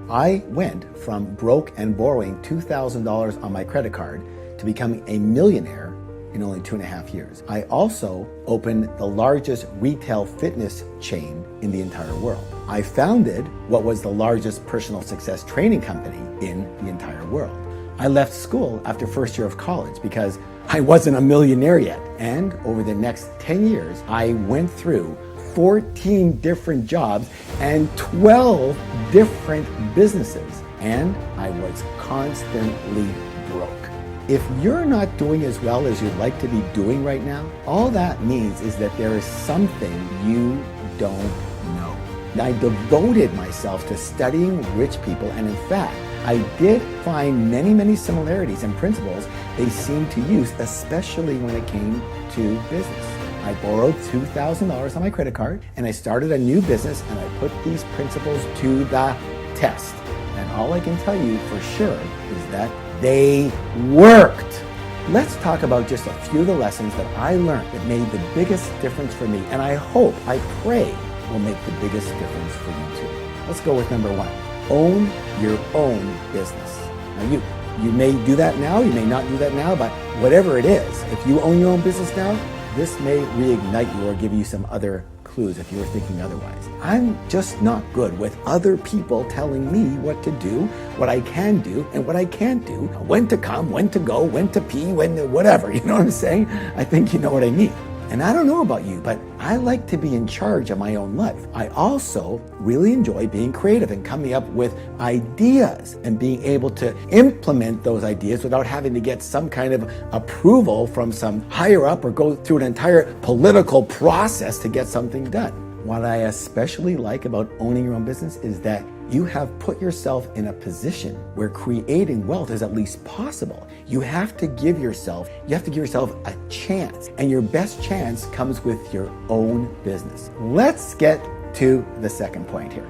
I went from broke and borrowing $2,000 on my credit card to becoming a millionaire in only 2.5 years. I also opened the largest retail fitness chain in the entire world. I founded what was the largest personal success training company in the entire world. I left school after first year of college because I wasn't a millionaire yet. And over the next 10 years, I went through 14 different jobs and 12 different businesses. And I was constantly broke. If you're not doing as well as you'd like to be doing right now, all that means is that there is something you don't know. I devoted myself to studying rich people, and in fact, I did find many similarities and principles they seemed to use, especially when it came to business. I borrowed $2,000 on my credit card, and I started a new business, and I put these principles to the test. And all I can tell you for sure is that they worked. Let's talk about just a few of the lessons that I learned that made the biggest difference for me, and I hope, I pray, will make the biggest difference for you too. Let's go with number 1. Own your own business. Now you may do that now, you may not do that now, but whatever it is, if you own your own business now, this may reignite you or give you some other clues if you were thinking otherwise. I'm just not good with other people telling me what to do, what I can do, and what I can't do, when to come, when to go, when to pee, when to whatever, you know what I'm saying? I think you know what I mean. And I don't know about you, but I like to be in charge of my own life. I also really enjoy being creative and coming up with ideas and being able to implement those ideas without having to get some kind of approval from some higher up or go through an entire political process to get something done. What I especially like about owning your own business is that you have put yourself in a position where creating wealth is at least possible. You have to give yourself a chance, and your best chance comes with your own business. Let's get to the second point here.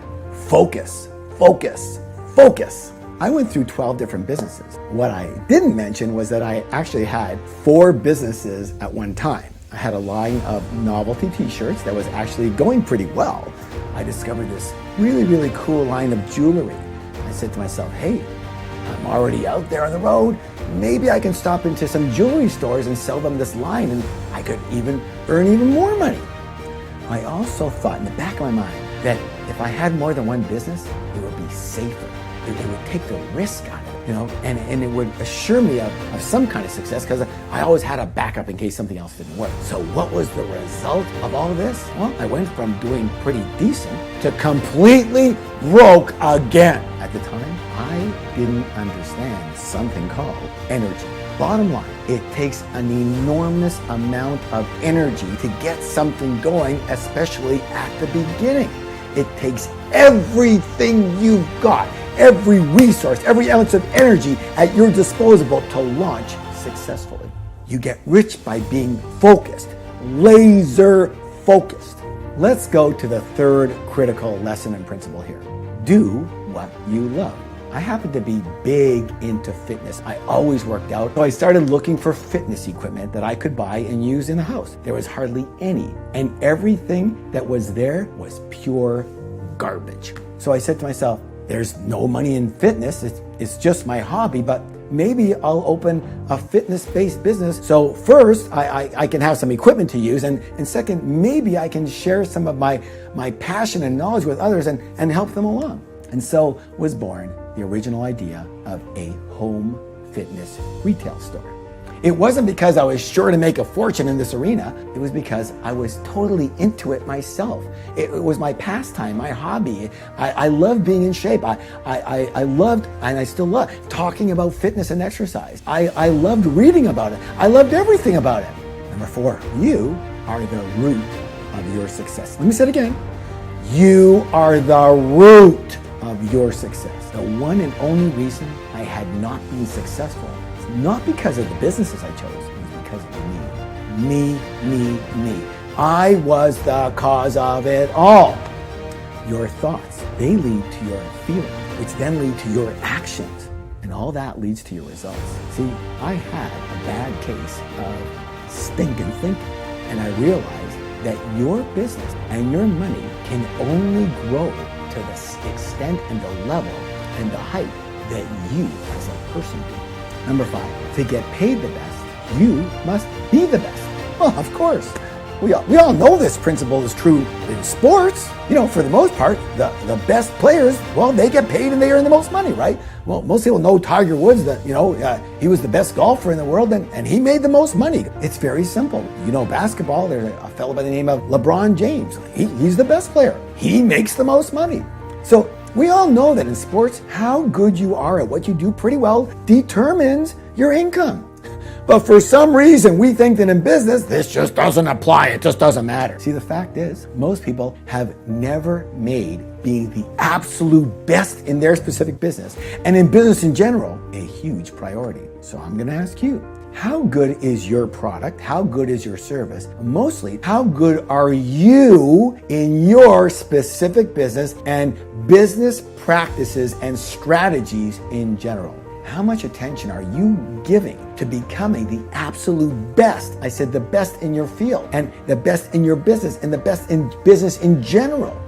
Focus, focus, focus. I went through 12 different businesses. What I didn't mention was that I actually had 4 businesses at one time. I had a line of novelty t-shirts that was actually going pretty well. I discovered this really cool line of jewelry. I said to myself, hey, I'm already out there on the road. Maybe I can stop into some jewelry stores and sell them this line, and I could even earn even more money. I also thought in the back of my mind that if I had more than one business, it would be safer. It would take the risk out of it, you know, and it would assure me of some kind of success because I always had a backup in case something else didn't work. So what was the result of all of this? Well, I went from doing pretty decent to completely broke again. At the time, I didn't understand something called energy. Bottom line, it takes an enormous amount of energy to get something going, especially at the beginning. It takes everything you've got, every resource, every ounce of energy at your disposal to launch successfully. You get rich by being focused, laser focused. Let's go to the third critical lesson and principle here. Do what you love. I happen to be big into fitness. I always worked out. So I started looking for fitness equipment that I could buy and use in the house. There was hardly any, and everything that was there was pure garbage. So I said to myself, there's no money in fitness. It's just my hobby, but maybe I'll open a fitness-based business. So first, I can have some equipment to use, and second, maybe I can share some of my passion and knowledge with others and help them along. And so was born the original idea of a home fitness retail store. It wasn't because I was sure to make a fortune in this arena. It was because I was totally into it myself. It was my pastime, my hobby. I loved being in shape. I loved, and I still love, talking about fitness and exercise. I loved reading about it. I loved everything about it. Number 4, you are the root of your success. Let me say it again. You are the root of your success. The one and only reason I had not been successful is not because of the businesses I chose, it was because of me. I was the cause of it all. Your thoughts, they lead to your feelings, which then lead to your actions, and all that leads to your results. See, I had a bad case of stinking thinking, and I realized that your business and your money can only grow to the extent and the level and the hype that you as a person do. Number 5, to get paid the best, you must be the best. Well, of course. We all know this principle is true in sports. For the most part, the best players, well, they get paid and they earn the most money, right? Well, most people know Tiger Woods, that he was the best golfer in the world and he made the most money. It's very simple. Basketball, there's a fellow by the name of LeBron James. He's the best player. He makes the most money. So we all know that in sports, how good you are at what you do pretty well determines your income. But for some reason, we think that in business, this just doesn't apply. It just doesn't matter. See, the fact is, most people have never made being the absolute best in their specific business, and in business in general, a huge priority. So I'm going to ask you, how good is your product? How good is your service? Mostly, how good are you in your specific business and business practices and strategies in general? How much attention are you giving to becoming the absolute best? I said the best in your field and the best in your business and the best in business in general.